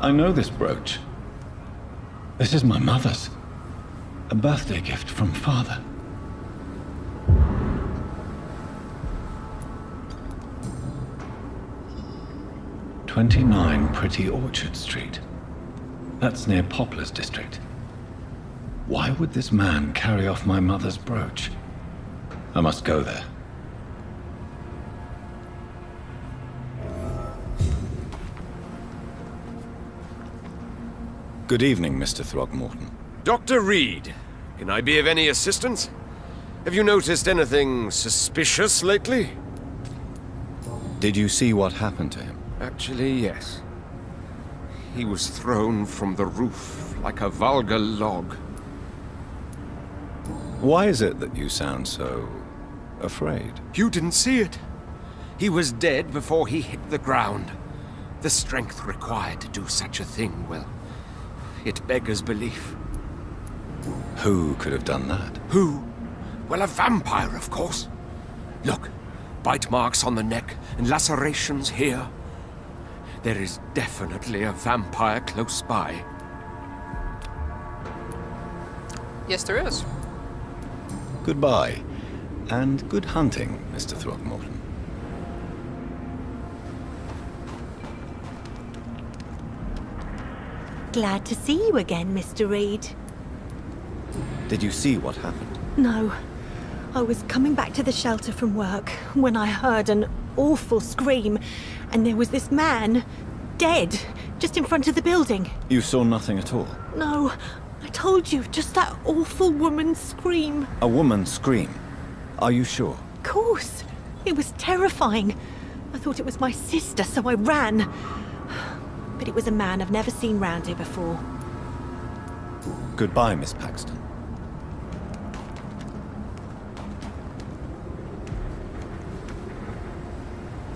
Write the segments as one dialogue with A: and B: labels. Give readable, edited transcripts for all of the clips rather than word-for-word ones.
A: I know this brooch. This is my mother's. A birthday gift from father. "29 Pretty Orchard Street. That's near Poplar's district. Why would this man carry off my mother's brooch? I must go there. Good evening, Mr. Throgmorton.
B: Dr. Reed, can I be of any assistance? Have you noticed anything suspicious lately?
A: Did you see what happened to him?
B: Actually, yes. He was thrown from the roof like a vulgar log.
A: Why is it that you sound so afraid?
B: You didn't see it. He was dead before he hit the ground. The strength required to do such a thing, well, it beggars belief.
A: Who could have done that?
B: Who? Well, a vampire, of course. Look, bite marks on the neck and lacerations here. There is definitely a vampire close by.
C: Yes, there is.
A: Goodbye, and good hunting, Mr. Throgmorton.
D: Glad to see you again, Mr. Reed.
A: Did you see what happened?
D: No. I was coming back to the shelter from work when I heard an awful scream, and there was this man, dead, just in front of the building.
A: You saw nothing at all?
D: No, I told you, just that awful woman's scream.
A: A woman scream? Are you sure?
D: Of course. It was terrifying. I thought it was my sister, so I ran. But it was a man I've never seen round here before.
A: Goodbye, Miss Paxton.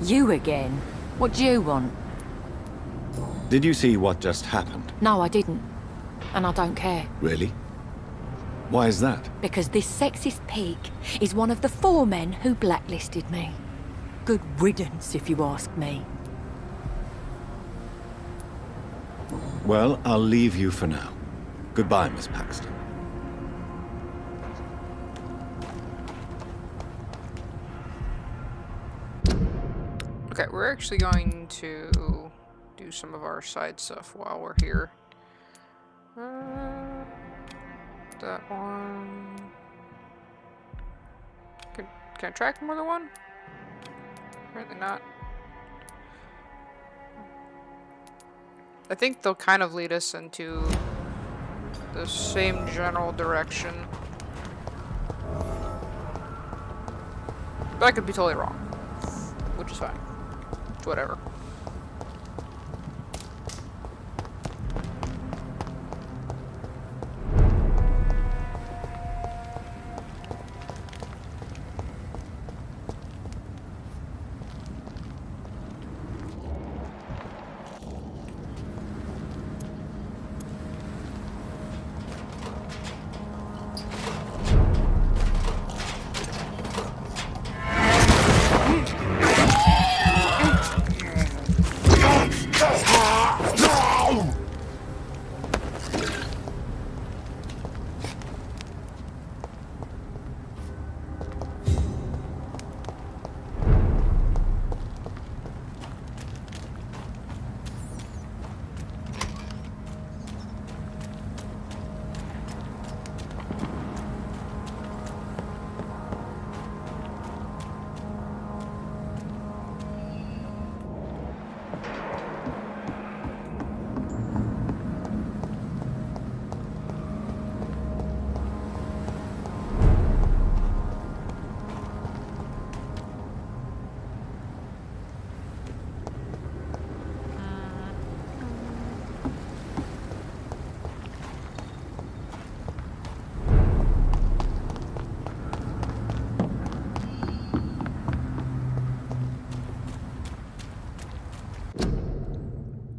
E: You again? What do you want?
A: Did you see what just happened?
E: No, I didn't. And I don't care.
A: Really? Why is that?
E: Because this sexist pig is one of the 4 men who blacklisted me. Good riddance, if you ask me.
A: Well, I'll leave you for now. Goodbye, Miss Paxton.
C: Okay, we're actually going to do some of our side stuff while we're here. That one... Can I track more than one? Apparently not. I think they'll kind of lead us into the same general direction. But I could be totally wrong. Which is fine. It's whatever.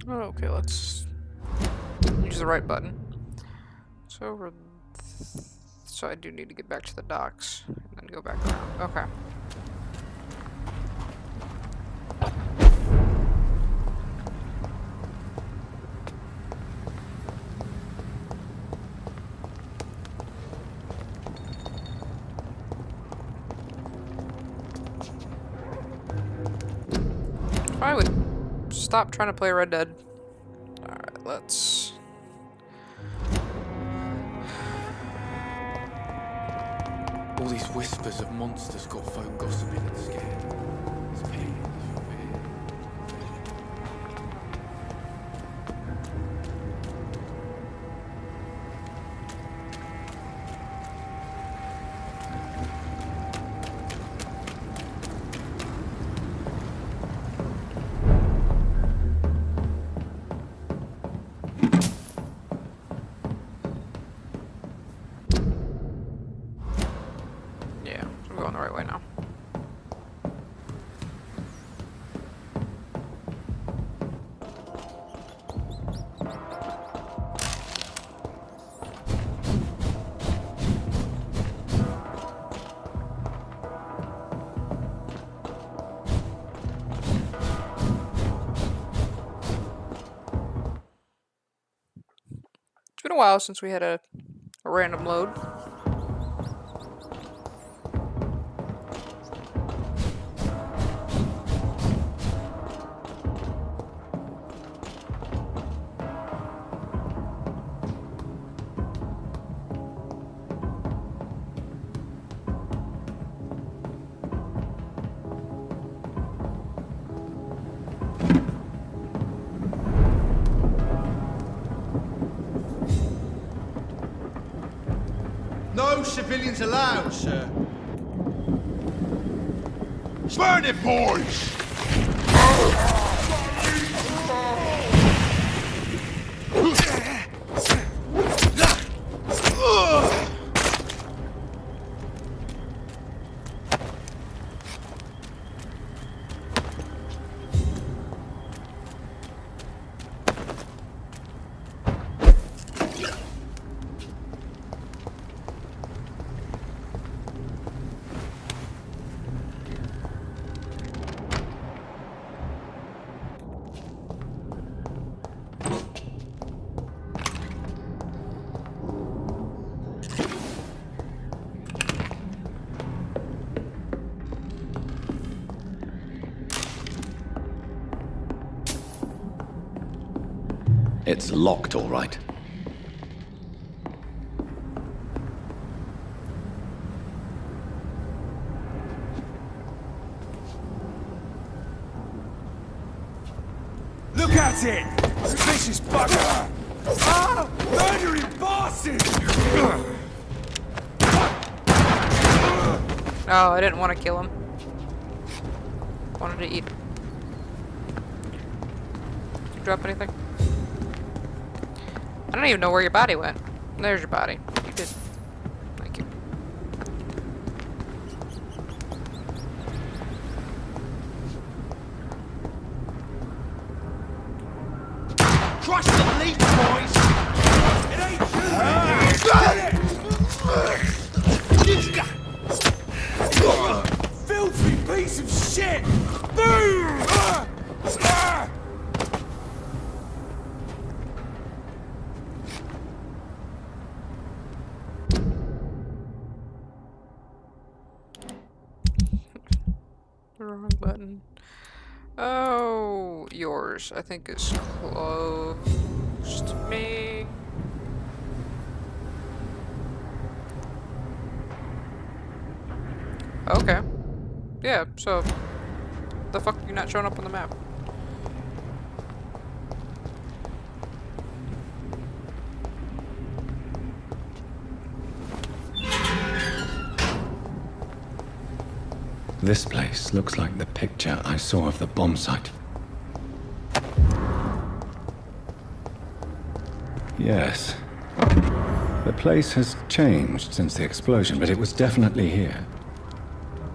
C: Okay, let's use the right button. So so I do need to get back to the docks and then go back around. Okay. I would stop trying to play Red Dead. Alright, let's...
F: All these whispers of monsters got folk gossiping and scared. It's pain.
C: Yeah, we're going the right way now. It's been a while since we had a random load.
G: No civilians allowed, sir. Burn it, boys!
A: It's locked, all right.
B: Look at it! Suspicious bugger! Ah! Murdering bastard!
C: Oh, I didn't want to kill him. Wanted to eat him. Did you drop anything? I don't even know where your body went. There's your body. You did. Thank you.
G: Crush the leech, boys!
B: It ain't you! Filthy piece of shit! Boom!
C: The wrong button. Oh, yours, I think, is close to me. Okay. Yeah, so the fuck are you not showing up on the map?
A: This place looks like the picture I saw of the bomb site. Yes. The place has changed since the explosion, but it was definitely here.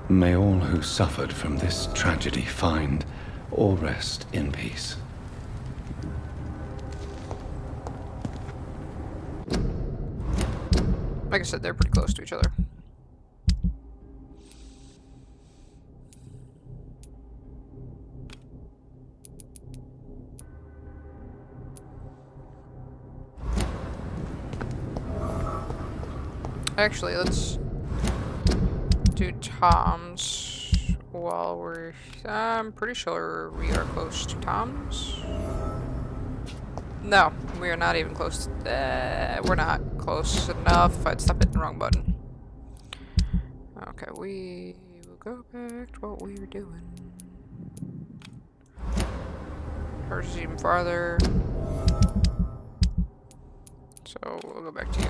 A: May all who suffered from this tragedy find or rest in peace.
C: Like I said, they're pretty close to each other. Actually, let's do Tom's while we're... I'm pretty sure we are close to Tom's. No, we are not even close. We're not close enough. I'd stop hitting the wrong button. Okay, we will go back to what we were doing. Hers is even farther. So we'll go back to you.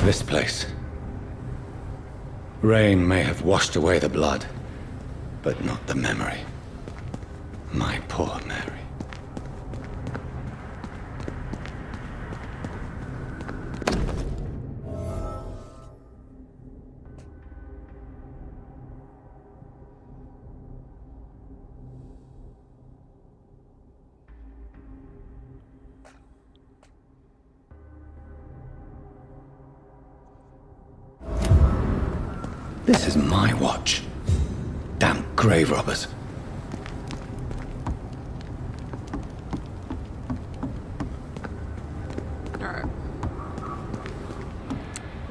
A: This place. Rain may have washed away the blood, but not the memory. My poor Mary. This is my watch. Damn grave robbers.
C: Alright.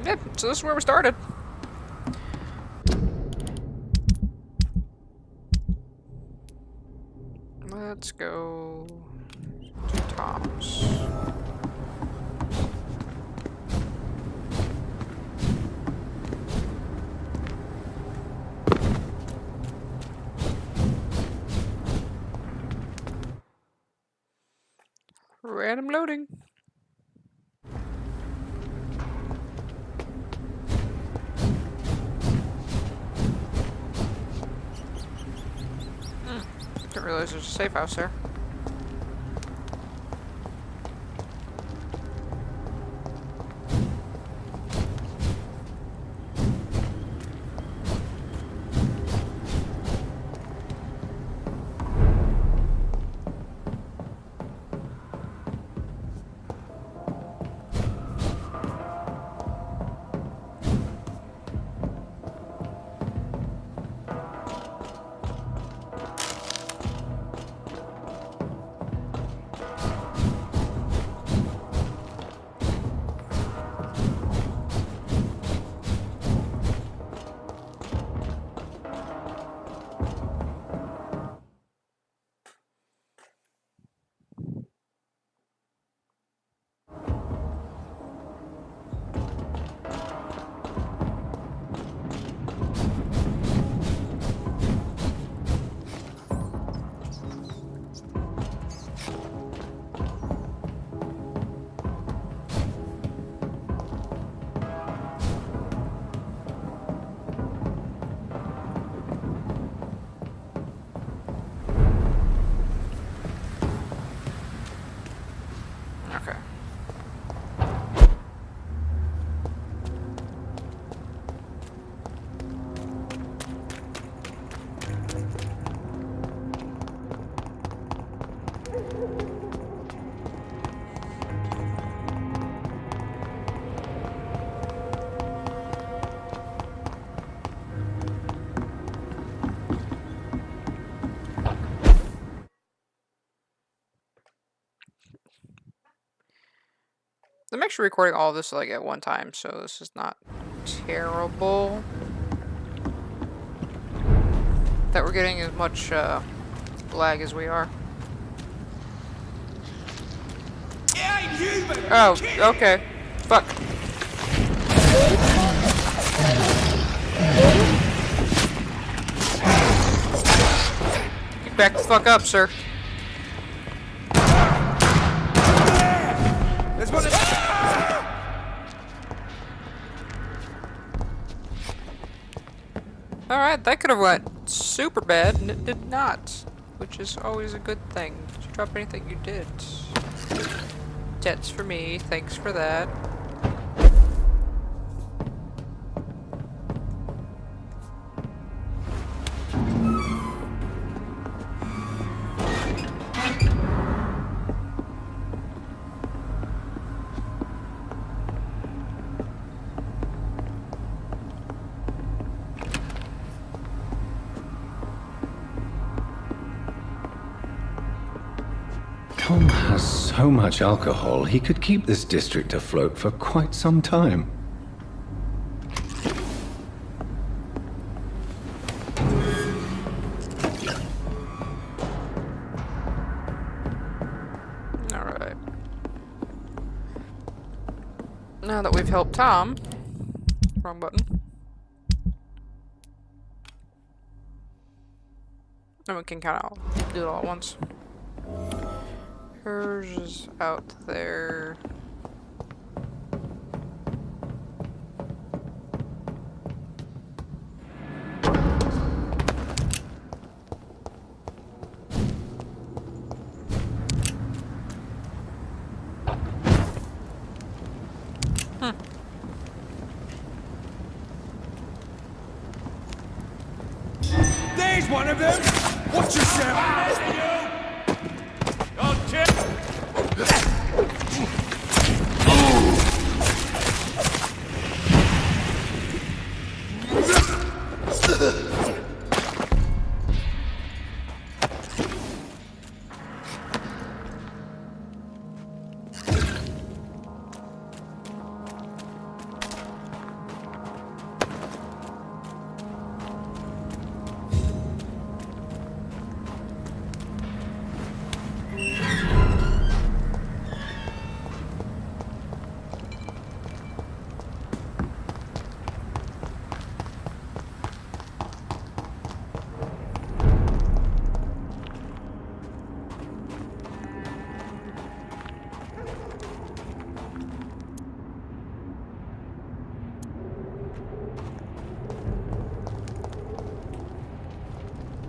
C: Yep, so this is where we started. Let's go to Tom's. Random loading. Didn't realize there's a safe house there. Okay. I'm actually recording all of this like at one time, so this is not terrible. That we're getting as much lag as we are. Oh, okay. Fuck. Back the fuck up, sir.
B: There's one.
C: Alright, that could have went super bad, and it did not. Which is always a good thing. Did you drop anything? You did. Jets for me, thanks for that.
A: Tom has so much alcohol, he could keep this district afloat for quite some time.
C: Alright. Now that we've helped Tom... Wrong button. And we can kind of do it all at once. Hers is out there.
B: There's one of them! Watch yourself!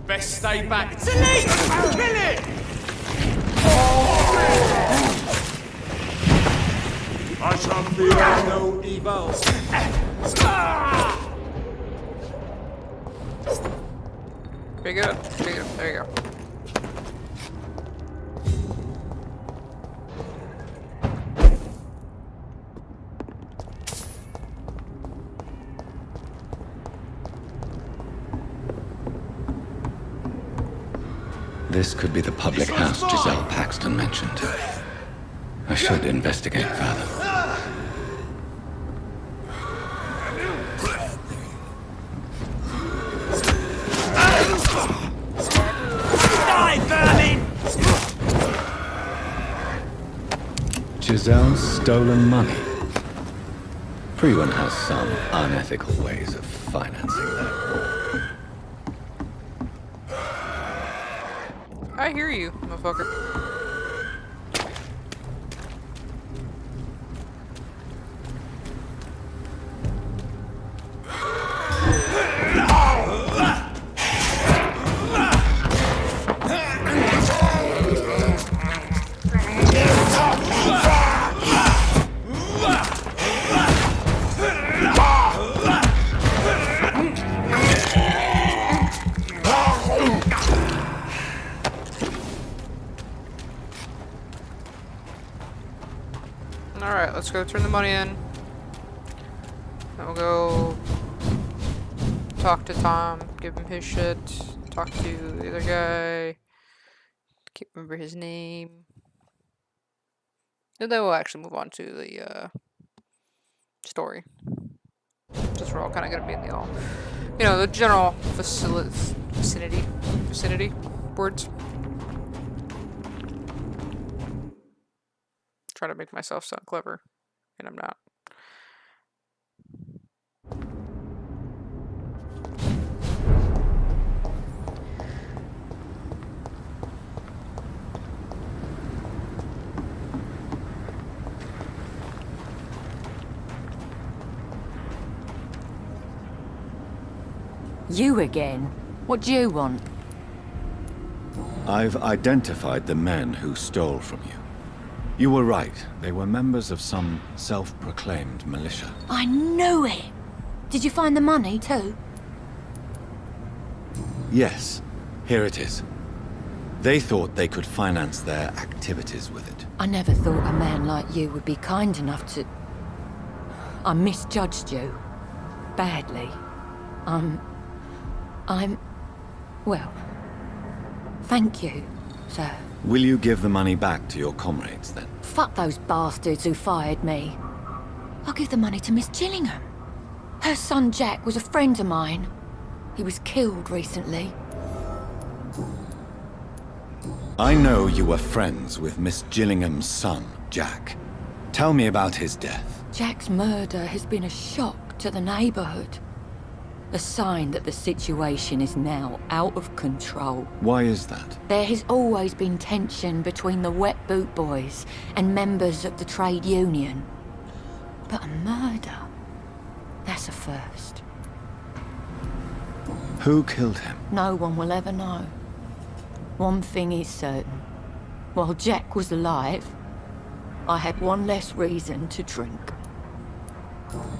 G: Best stay back. It's elite! Kill it! I shall fear no evil.
C: Pretty good. Pretty good. There you go.
A: This could be the public house Giselle Paxton mentioned. I should investigate further.
G: Die, vermin!
A: Giselle's stolen money. Freeman has some unethical ways of financing that.
C: I hear you, motherfucker. Alright, let's go turn the money in. Then we'll go talk to Tom, give him his shit, talk to the other guy, can't remember his name. And then we'll actually move on to the story. Since we're all kind of going to be in the all, you know, the general vicinity words. Try to make myself sound clever, and I'm not.
E: You again? What do you want?
A: I've identified the men who stole from you. You were right. They were members of some self-proclaimed militia.
E: I knew it! Did you find the money too?
A: Yes, here it is. They thought they could finance their activities with it.
E: I never thought a man like you would be kind enough to... I misjudged you. Badly. Well... Thank you, sir.
A: Will you give the money back to your comrades, then?
E: Fuck those bastards who fired me. I'll give the money to Miss Gillingham. Her son Jack was a friend of mine. He was killed recently.
A: I know you were friends with Miss Gillingham's son, Jack. Tell me about his death.
E: Jack's murder has been a shock to the neighborhood. A sign that the situation is now out of control.
A: Why is that?
E: There has always been tension between the Wet Boot Boys and members of the trade union. But a murder? That's a first.
A: Who killed him?
E: No one will ever know. One thing is certain. While Jack was alive, I had one less reason to drink.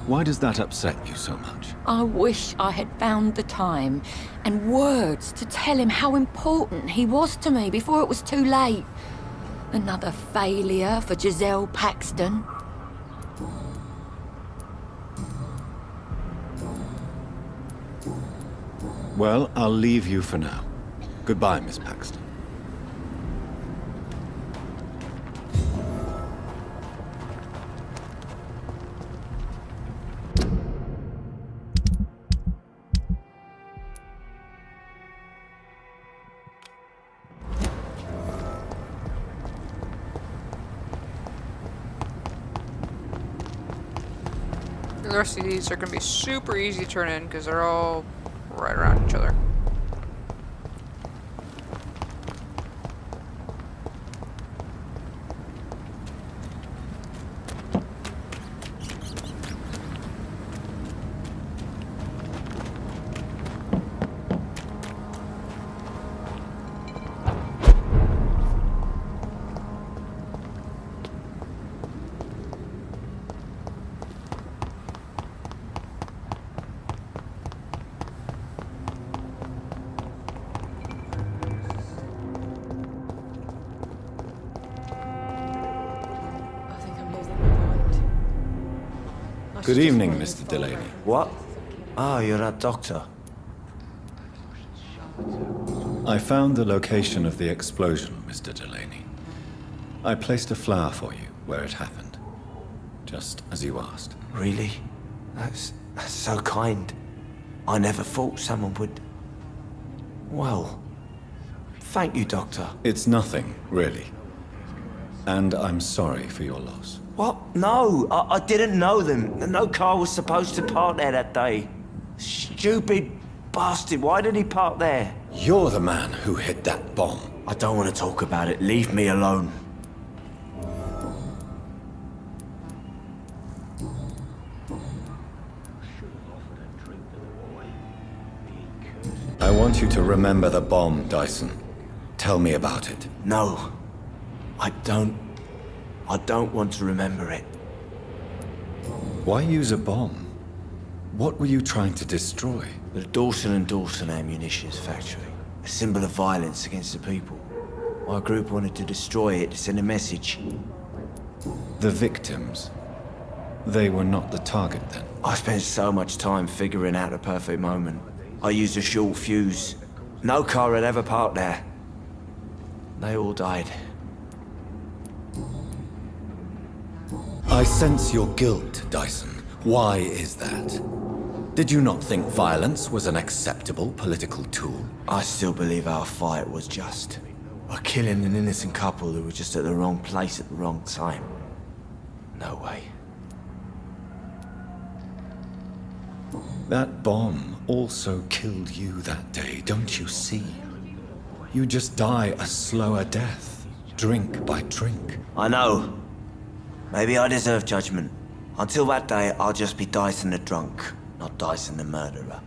A: Why does that upset you so much?
E: I wish I had found the time and words to tell him how important he was to me before it was too late. Another failure for Giselle Paxton.
A: Well, I'll leave you for now. Goodbye, Miss Paxton.
C: The rest of these are going to be super easy to turn in because they're all right around each other.
A: Good evening, Mr. Delaney.
H: What? Oh, you're that doctor.
A: I found the location of the explosion, Mr. Delaney. I placed a flower for you where it happened, just as you asked.
H: Really? That's so kind. I never thought someone would... Well, thank you, Doctor.
A: It's nothing, really. And I'm sorry for your loss.
H: What? No, I didn't know them. No car was supposed to park there that day. Stupid bastard, why did he park there?
A: You're the man who hid that bomb.
H: I don't want to talk about it. Leave me alone.
A: I want you to remember the bomb, Dyson. Tell me about it.
H: No, I don't want to remember it.
A: Why use a bomb? What were you trying to destroy?
H: The Dawson & Dawson ammunitions factory. A symbol of violence against the people. My group wanted to destroy it to send a message.
A: The victims. They were not the target then.
H: I spent so much time figuring out the perfect moment. I used a short fuse. No car had ever parked there. They all died.
A: I sense your guilt, Dyson. Why is that? Did you not think violence was an acceptable political tool?
H: I still believe our fight was just. By killing an innocent couple who were just at the wrong place at the wrong time. No way.
A: That bomb also killed you that day, don't you see? You just die a slower death, drink by drink.
H: I know. Maybe I deserve judgment. Until that day, I'll just be Dyson the drunk, not Dyson the murderer.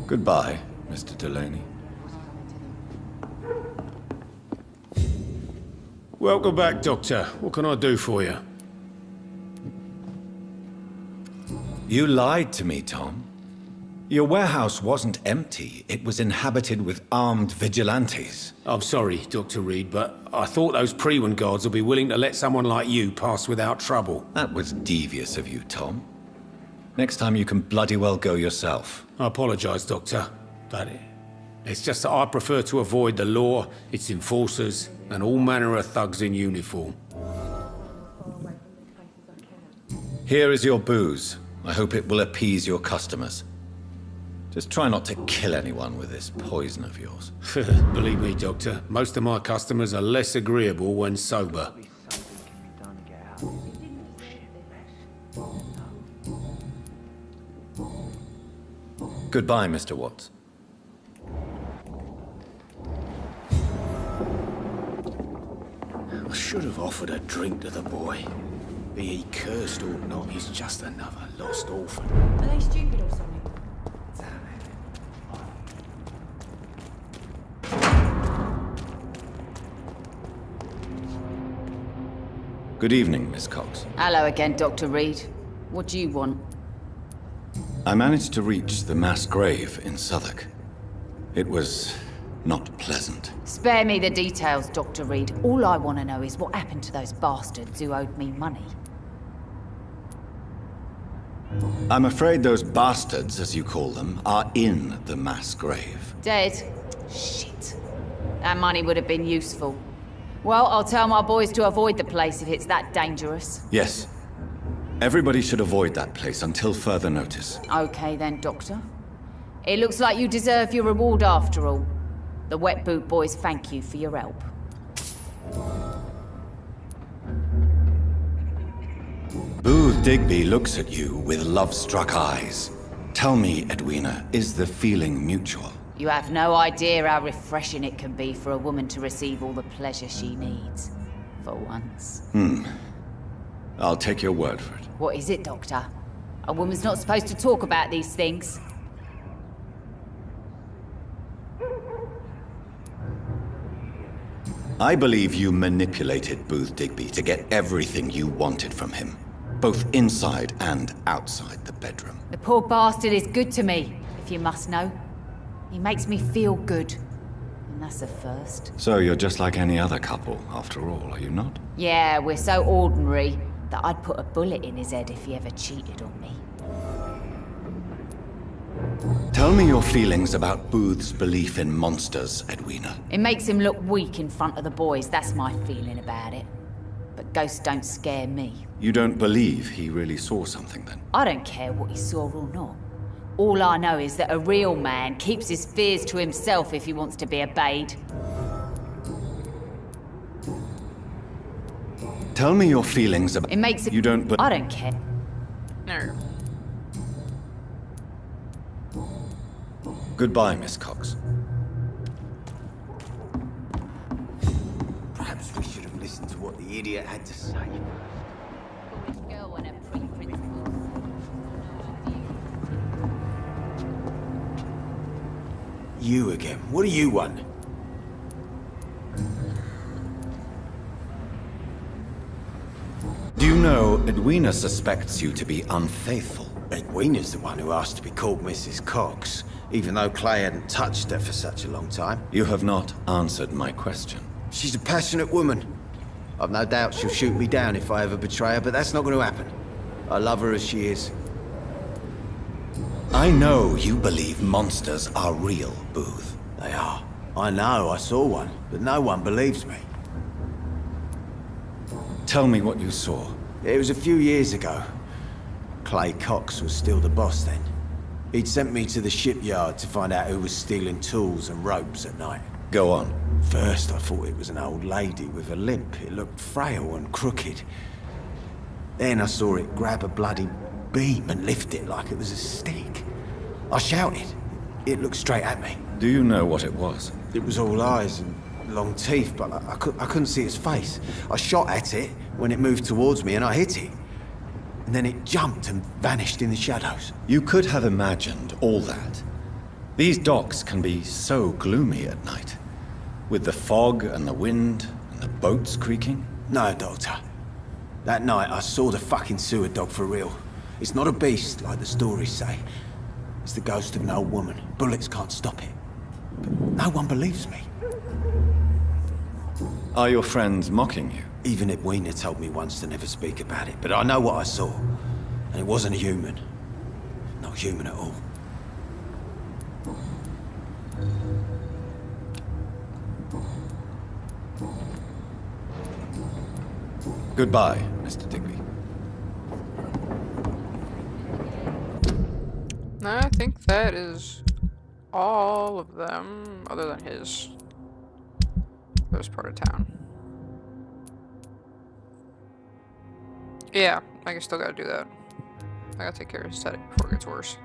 A: Goodbye, Mr. Delaney.
I: Welcome back, Doctor. What can I do for you?
A: You lied to me, Tom. Your warehouse wasn't empty. It was inhabited with armed vigilantes.
I: I'm sorry, Dr. Reed, but I thought those Prewen guards would be willing to let someone like you pass without trouble.
A: That was devious of you, Tom. Next time you can bloody well go yourself.
I: I apologize, Doctor. It's just that I prefer to avoid the law, its enforcers, and all manner of thugs in uniform.
A: Here is your booze. I hope it will appease your customers. Just try not to kill anyone with this poison of yours.
I: Believe me, Doctor, most of my customers are less agreeable when sober.
A: Goodbye, Mr. Watts.
I: I should have offered a drink to the boy. Be he cursed or not, he's just another lost orphan.
E: Are they stupid or something?
A: Good evening, Miss Cox.
E: Hello again, Dr. Reed. What do you want?
A: I managed to reach the mass grave in Southwark. It was not pleasant.
E: Spare me the details, Dr. Reed. All I want to know is what happened to those bastards who owed me money.
A: I'm afraid those bastards, as you call them, are in the mass grave.
E: Dead? Shit. That money would have been useful. Well, I'll tell my boys to avoid the place if it's that dangerous.
A: Yes. Everybody should avoid that place until further notice.
E: Okay then, Doctor. It looks like you deserve your reward after all. The Wet Boot Boys thank you for your help.
A: Booth Digby looks at you with love-struck eyes. Tell me, Edwina, is the feeling mutual?
E: You have no idea how refreshing it can be for a woman to receive all the pleasure she needs. For once.
A: I'll take your word for it.
E: What is it, Doctor? A woman's not supposed to talk about these things.
A: I believe you manipulated Booth Digby to get everything you wanted from him, both inside and outside the bedroom.
E: The poor bastard is good to me, if you must know. He makes me feel good. And that's a first.
A: So you're just like any other couple, after all, are you not?
E: Yeah, we're so ordinary that I'd put a bullet in his head if he ever cheated on me.
A: Tell me your feelings about Booth's belief in monsters, Edwina.
E: It makes him look weak in front of the boys, that's my feeling about it. But ghosts don't scare me.
A: You don't believe he really saw something, then?
E: I don't care what he saw or not. All I know is that a real man keeps his fears to himself if he wants to be obeyed.
A: Tell me your feelings about...
E: It makes it...
A: You don't...
E: I don't care.
C: No.
A: Goodbye, Miss Cox.
H: Perhaps we should have listened to what the idiot had to say.
E: Girl and her pre-principles.
H: You again. What do you want?
A: Do you know Edwina suspects you to be unfaithful?
H: Edwina's the one who asked to be called Mrs. Cox, even though Clay hadn't touched her for such a long time.
A: You have not answered my question.
H: She's a passionate woman. I've no doubt she'll shoot me down if I ever betray her, but that's not going to happen. I love her as she is.
A: I know you believe monsters are real, Booth.
H: They are. I know, I saw one, but no one believes me.
A: Tell me what you saw.
H: It was a few years ago. Clay Cox was still the boss then. He'd sent me to the shipyard to find out who was stealing tools and ropes at night.
A: Go on.
H: First, I thought it was an old lady with a limp. It looked frail and crooked. Then I saw it grab a bloody beam and lift it like it was a stick. I shouted. It looked straight at me.
A: Do you know what it was?
H: It was all eyes and long teeth, but I couldn't see its face. I shot at it when it moved towards me and I hit it. And then it jumped and vanished in the shadows.
A: You could have imagined all that. These docks can be so gloomy at night. With the fog and the wind and the boats creaking.
H: No, Doctor. That night I saw the fucking sewer dog for real. It's not a beast like the stories say. It's the ghost of an old woman. Bullets can't stop it. But no one believes me.
A: Are your friends mocking you?
H: Even Edwina told me once to never speak about it, but I know what I saw. And it wasn't a human. Not human at all.
A: Goodbye, Mr. Digby.
C: I think that is all of them, other than his first part of town. Yeah, I still gotta do that. I gotta take care of his headache before it gets worse.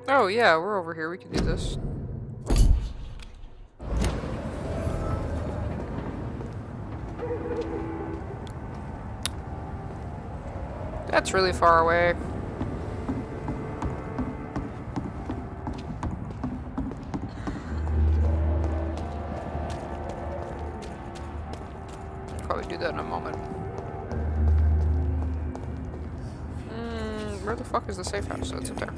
C: Oh yeah, we're over here. We can do this. That's really far away. Probably do that in a moment. Where the fuck is the safe house? That's up there.